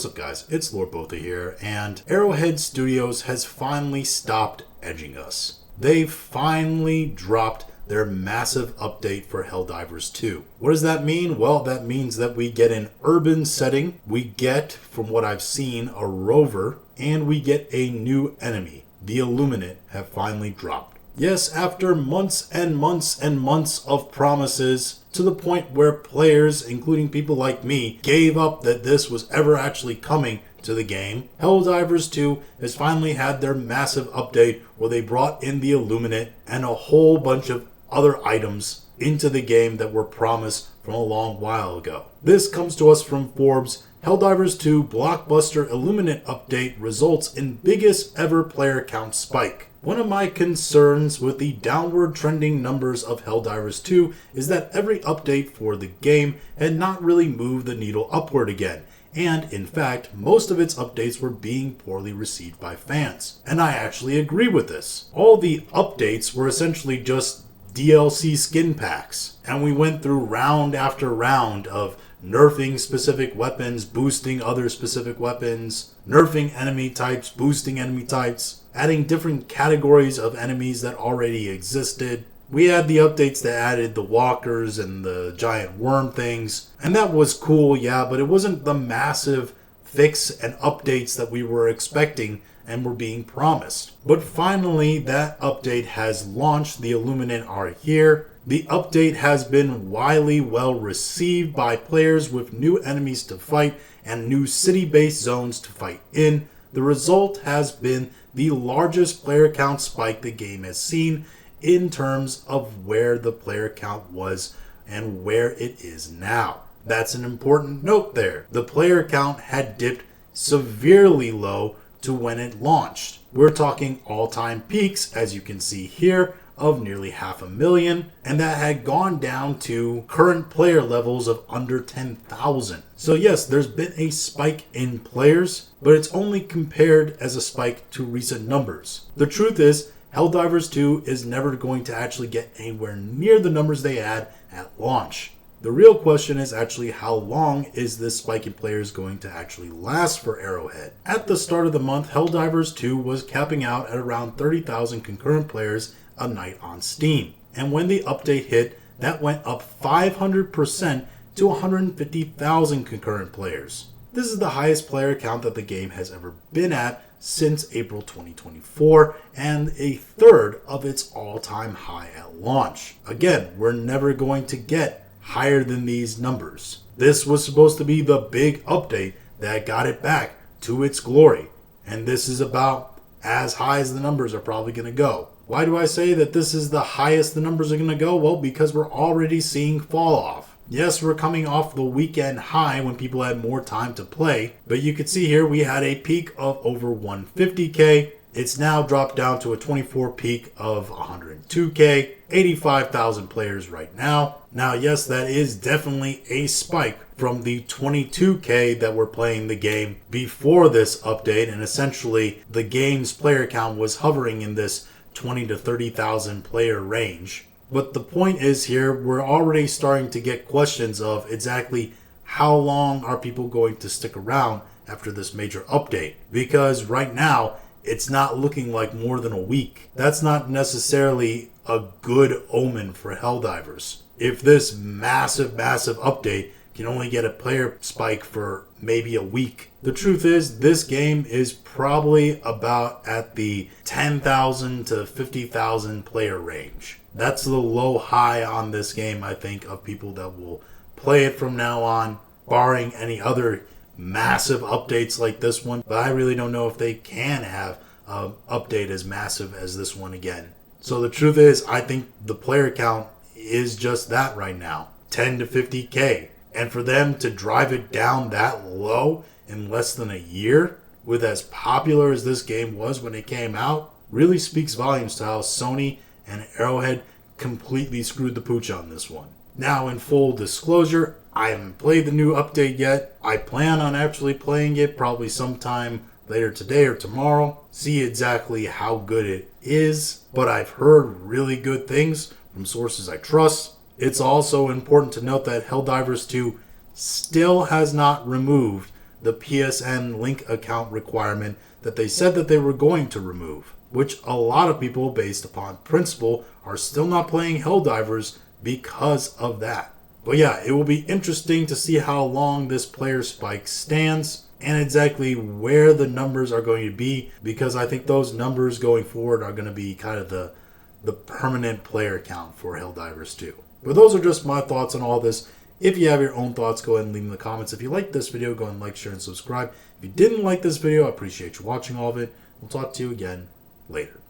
What's up guys, it's Lord Botha here, and Arrowhead Studios has finally stopped edging us. They've finally dropped their massive update for Helldivers 2. What does that mean? Well, that means that we get an urban setting, we get, from what I've seen, a rover, and we get a new enemy. The Illuminate have finally dropped. Yes, after months and months and months of promises, to the point where players, including people like me, gave up that this was ever actually coming to the game, Helldivers 2 has finally had their massive update where they brought in the Illuminate and a whole bunch of other items into the game that were promised from a long while ago. This comes to us from Forbes. Helldivers 2 Blockbuster Illuminate update results in biggest ever player count spike. One of my concerns with the downward trending numbers of Helldivers 2 is that every update for the game had not really moved the needle upward again. And in fact, most of its updates were being poorly received by fans. And I actually agree with this. All the updates were essentially just DLC skin packs. And we went through round after round of nerfing specific weapons, boosting other specific weapons, nerfing enemy types, boosting enemy types, adding different categories of enemies that already existed. We had the updates that added the walkers and the giant worm things, and that was cool, yeah, but it wasn't the massive fix and updates that we were expecting and were being promised. But finally, that update has launched. The Illuminate are here. The update has been widely well received by players with new enemies to fight and new city-based zones to fight in. The result has been the largest player count spike the game has seen in terms of where the player count was and where it is now. That's an important note there. The player count had dipped severely low to when it launched. We're talking all-time peaks, as you can see here, of nearly 500,000, and that had gone down to current player levels of under 10,000. So yes, there's been a spike in players, but it's only compared as a spike to recent numbers. The truth is, Helldivers 2 is never going to actually get anywhere near the numbers they had at launch. The real question is actually how long is this spike in players going to actually last for Arrowhead? At the start of the month, Helldivers 2 was capping out at around 30,000 concurrent players a night on Steam. And when the update hit, that went up 500% to 150,000 concurrent players. This is the highest player count that the game has ever been at since April 2024 and a third of its all-time high at launch. Again, we're never going to get higher than these numbers. This was supposed to be the big update that got it back to its glory, and this is about as high as the numbers are probably going to go. Why do I say that this is the highest the numbers are going to go? Well, because we're already seeing fall off. Yes, we're coming off the weekend high when people had more time to play, but you can see here we had a peak of over 150k. It's now dropped down to a 24 peak of 102k, 85,000 players right now. Now, yes, that is definitely a spike from the 22k that were playing the game before this update, and essentially the game's player count was hovering in this 20 to 30,000 player range. But the point is here, we're already starting to get questions of exactly how long are people going to stick around after this major update? Because right now, it's not looking like more than a week. That's not necessarily a good omen for Helldivers. If this massive update can only get a player spike for maybe a week. The truth is, this game is probably about at the 10,000 to 50,000 player range. That's the low high on this game, I think, of people that will play it from now on, barring any other massive updates like this one. But I really don't know if they can have an update as massive as this one again. So the truth is, I think the player count is just that right now, 10 to 50k. And for them to drive it down that low in less than a year, with as popular as this game was when it came out, really speaks volumes to how Sony and Arrowhead completely screwed the pooch on this one. Now, in full disclosure, I haven't played the new update yet. I plan on actually playing it probably sometime later today or tomorrow, see exactly how good it is, but I've heard really good things from sources I trust. It's also important to note that Helldivers 2 still has not removed the PSN link account requirement that they said that they were going to remove, which a lot of people, based upon principle, are still not playing Helldivers because of that. But yeah, it will be interesting to see how long this player spike stands and exactly where the numbers are going to be, because I think those numbers going forward are going to be kind of the permanent player count for Helldivers 2. But those are just my thoughts on all this. If you have your own thoughts, go ahead and leave them in the comments. If you liked this video, go ahead and like, share, and subscribe. If you didn't like this video, I appreciate you watching all of it. We'll talk to you again later.